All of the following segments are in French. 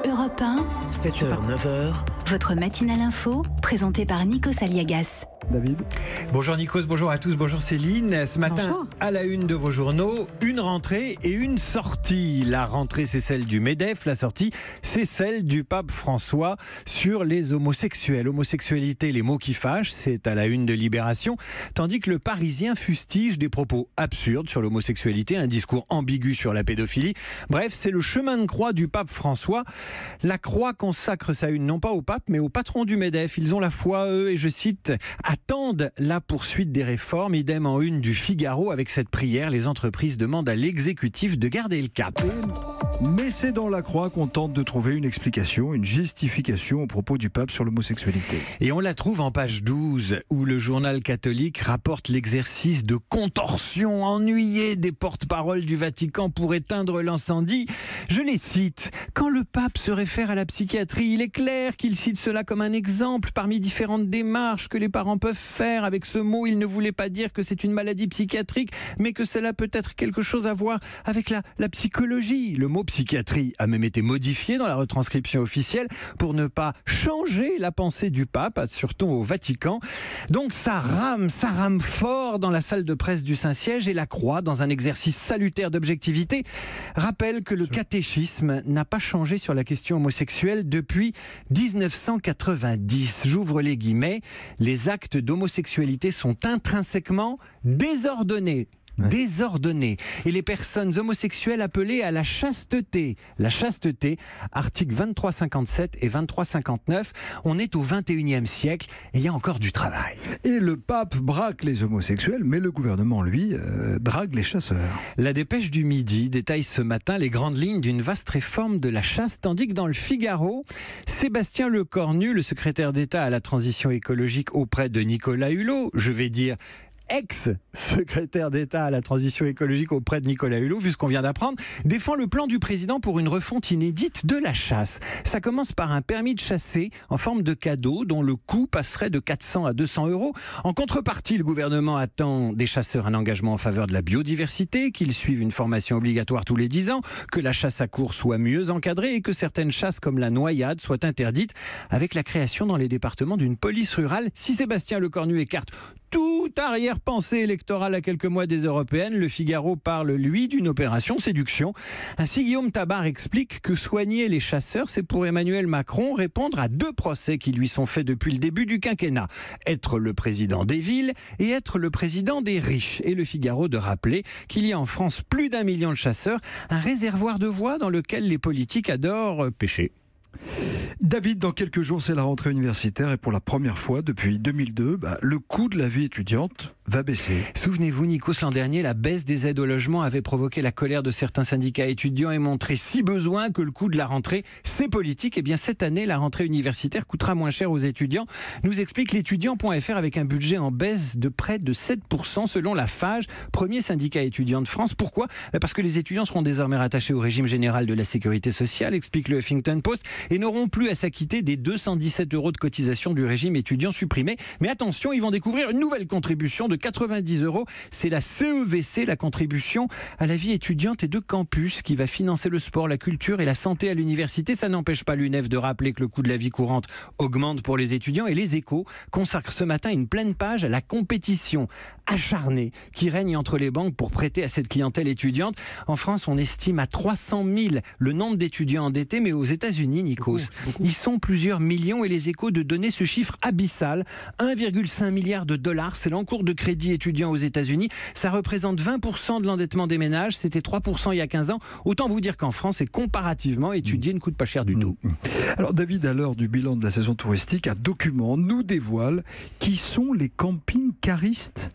Europe 1, 7h, 9h. votre matinale info, présentée par Nikos Aliagas. David. Bonjour Nikos, bonjour à tous, bonjour Céline. Ce matin, Bonjour. à la une de vos journaux, une rentrée et une sortie. La rentrée, c'est celle du MEDEF. La sortie, c'est celle du pape François sur les homosexuels. Homosexualité, les mots qui fâchent, c'est à la une de Libération. Tandis que le Parisien fustige des propos absurdes sur l'homosexualité, un discours ambigu sur la pédophilie. Bref, c'est le chemin de croix du pape François. La croix consacre sa une non pas au pape, mais au patron du MEDEF. Ils ont la foi, eux, et je cite, attendent la poursuite des réformes. Idem en une du Figaro avec cette prière. Les entreprises demandent à l'exécutif de garder le cap. Mais c'est dans la croix qu'on tente de trouver une explication, une justification aux propos du pape sur l'homosexualité. Et on la trouve en page 12, où le journal catholique rapporte l'exercice de contorsion ennuyée des porte-paroles du Vatican pour éteindre l'incendie. Je les cite. Quand le pape se réfère à la psychiatrie, il est clair qu'il cite cela comme un exemple parmi différentes démarches que les parents peuvent faire. Avec ce mot, il ne voulait pas dire que c'est une maladie psychiatrique, mais que cela peut être quelque chose à voir avec la psychologie. Le mot psychiatrie a même été modifié dans la retranscription officielle pour ne pas changer la pensée du pape, surtout au Vatican. Donc ça rame fort dans la salle de presse du Saint-Siège, et la croix, dans un exercice salutaire d'objectivité, rappelle que le catéchisme n'a pas changé sur la question homosexuelle depuis 1990. J'ouvre les guillemets. Les actes d'homosexualité sont intrinsèquement désordonnés. Et les personnes homosexuelles appelées à la chasteté, articles 2357 et 2359, on est au 21e siècle et il y a encore du travail. Et le pape braque les homosexuels, mais le gouvernement, lui, drague les chasseurs. La dépêche du Midi détaille ce matin les grandes lignes d'une vaste réforme de la chasse, tandis que dans le Figaro, Sébastien Lecornu, le secrétaire d'État à la transition écologique auprès de Nicolas Hulot, je vais dire ex-secrétaire d'État à la transition écologique auprès de Nicolas Hulot, vu ce qu'on vient d'apprendre, défend le plan du président pour une refonte inédite de la chasse. Ça commence par un permis de chasser en forme de cadeau dont le coût passerait de 400 à 200 euros. En contrepartie, le gouvernement attend des chasseurs un engagement en faveur de la biodiversité, qu'ils suivent une formation obligatoire tous les 10 ans, que la chasse à courre soit mieux encadrée et que certaines chasses comme la noyade soient interdites, avec la création dans les départements d'une police rurale. Si Sébastien Lecornu écarte toute arrière-pensée électorale à quelques mois des européennes, le Figaro parle, lui, d'une opération séduction. Ainsi, Guillaume Tabar explique que soigner les chasseurs, c'est pour Emmanuel Macron répondre à 2 procès qui lui sont faits depuis le début du quinquennat. Être le président des villes et être le président des riches. Et le Figaro de rappeler qu'il y a en France plus d'1 million de chasseurs, un réservoir de voix dans lequel les politiques adorent pêcher. David, dans quelques jours, c'est la rentrée universitaire et pour la première fois depuis 2002, le coût de la vie étudiante va baisser. Souvenez-vous, Nikos, l'an dernier, la baisse des aides au logement avait provoqué la colère de certains syndicats étudiants et montré si besoin que le coût de la rentrée, c'est politique. Et bien cette année, la rentrée universitaire coûtera moins cher aux étudiants, nous explique l'étudiant.fr avec un budget en baisse de près de 7% selon la FAGE, premier syndicat étudiant de France. Pourquoi ? Parce que les étudiants seront désormais rattachés au régime général de la sécurité sociale, explique le Huffington Post, et n'auront plus à s'acquitter des 217 € de cotisation du régime étudiant supprimé. Mais attention, ils vont découvrir une nouvelle contribution de 90 €. C'est la CEVC, la contribution à la vie étudiante et de campus, qui va financer le sport, la culture et la santé à l'université. Ça n'empêche pas l'UNEF de rappeler que le coût de la vie courante augmente pour les étudiants. Et les Échos consacrent ce matin une pleine page à la compétition acharnée qui règne entre les banques pour prêter à cette clientèle étudiante. En France, on estime à 300 000 le nombre d'étudiants endettés, mais aux États-Unis, Nikos, ils sont plusieurs millions, et les Échos de donner ce chiffre abyssal, 1,5 milliard de dollars, c'est l'encours de crédit étudiant aux États-Unis. Ça représente 20% de l'endettement des ménages, c'était 3% il y a 15 ans. Autant vous dire qu'en France, et comparativement, étudier ne coûte pas cher du tout. Alors David, à l'heure du bilan de la saison touristique, un document nous dévoile qui sont les camping-caristes.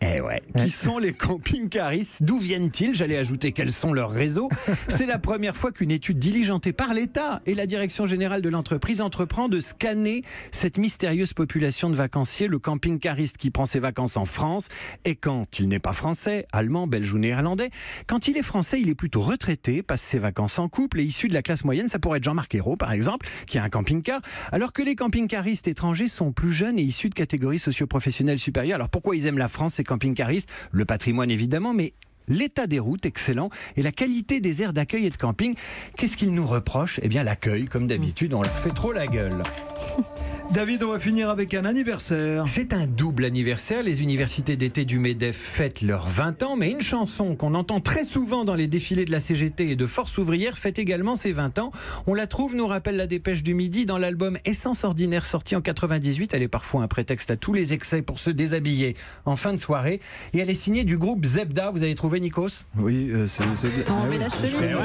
Qui sont les camping-caristes? D'où viennent-ils? J'allais ajouter quels sont leurs réseaux. C'est la première fois qu'une étude diligentée par l'État et la direction générale de l'entreprise entreprend de scanner cette mystérieuse population de vacanciers, le camping-cariste qui prend ses vacances en France. Et quand il n'est pas français, allemand, belge ou néerlandais, quand il est français, il est plutôt retraité, passe ses vacances en couple et issu de la classe moyenne. Ça pourrait être Jean-Marc Ayrault, par exemple, qui a un camping-car, alors que les camping-caristes étrangers sont plus jeunes et issus de catégories socio-professionnelles supérieures. Alors pourquoi ils aiment la France, ces camping-caristes? Le patrimoine évidemment, mais L'état des routes, excellent, et la qualité des aires d'accueil et de camping. Qu'est-ce qu'ils nous reprochent ? Eh bien l'accueil, comme d'habitude, on leur fait trop la gueule. David, on va finir avec un anniversaire. C'est un double anniversaire. Les universités d'été du MEDEF fêtent leurs 20 ans, mais une chanson qu'on entend très souvent dans les défilés de la CGT et de Force ouvrière fête également ses 20 ans. On la trouve, nous rappelle la Dépêche du Midi, dans l'album Essence ordinaire sorti en 98. Elle est parfois un prétexte à tous les excès pour se déshabiller en fin de soirée. Et elle est signée du groupe Zebda. Vous avez trouvé, Nikos ? Oui, c'est... T'as enlevé la chemise. Je connais.